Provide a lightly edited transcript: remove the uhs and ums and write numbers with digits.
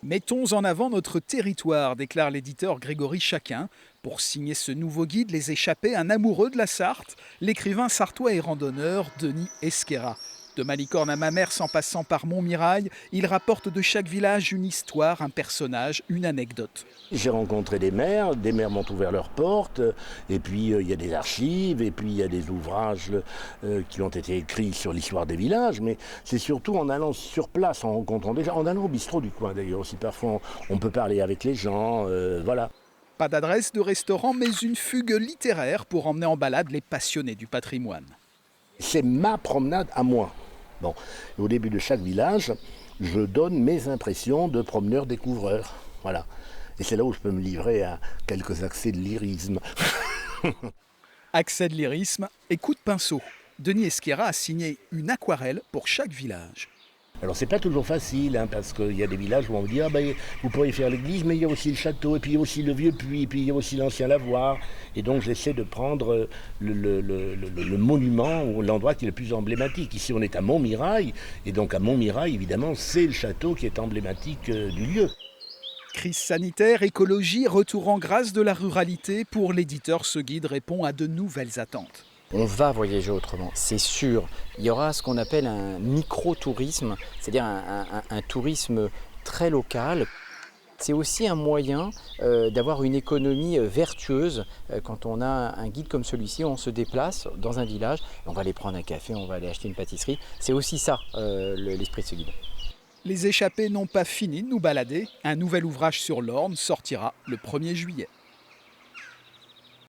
Mettons en avant notre territoire, déclare l'éditeur Grégory Chaquin. Pour signer ce nouveau guide, Les Échappés, un amoureux de la Sarthe, l'écrivain sartois et randonneur Denis Esquerra. De Malicorne à Mamers en passant par Montmirail, il rapporte de chaque village une histoire, un personnage, une anecdote. J'ai rencontré des maires m'ont ouvert leurs portes, et puis il y a des archives, et puis il y a des ouvrages qui ont été écrits sur l'histoire des villages, mais c'est surtout en allant sur place, en rencontrant des gens, en allant au bistrot du coin d'ailleurs aussi, parfois on peut parler avec les gens, voilà. Pas d'adresse de restaurant, mais une fugue littéraire pour emmener en balade les passionnés du patrimoine. C'est ma promenade à moi. Bon, et au début de chaque village, je donne mes impressions de promeneur-découvreur, voilà. Et c'est là où je peux me livrer à quelques accès de lyrisme. Accès de lyrisme et coup de pinceau. Denis Esquerra a signé une aquarelle pour chaque village. Alors c'est pas toujours facile, parce qu'il y a des villages où on me dit vous pourriez faire l'église, mais il y a aussi le château, et puis il y a aussi le vieux puits, et puis il y a aussi l'ancien lavoir. Et donc j'essaie de prendre le monument ou l'endroit qui est le plus emblématique. Ici on est à Montmirail, et donc à Montmirail évidemment c'est le château qui est emblématique du lieu. Crise sanitaire, écologie, retour en grâce de la ruralité. Pour l'éditeur, ce guide répond à de nouvelles attentes. On va voyager autrement, c'est sûr. Il y aura ce qu'on appelle un micro-tourisme, c'est-à-dire un tourisme très local. C'est aussi un moyen d'avoir une économie vertueuse. Quand on a un guide comme celui-ci, on se déplace dans un village, on va aller prendre un café, on va aller acheter une pâtisserie. C'est aussi ça l'esprit de ce guide. Les échappés n'ont pas fini de nous balader. Un nouvel ouvrage sur l'Orne sortira le 1er juillet.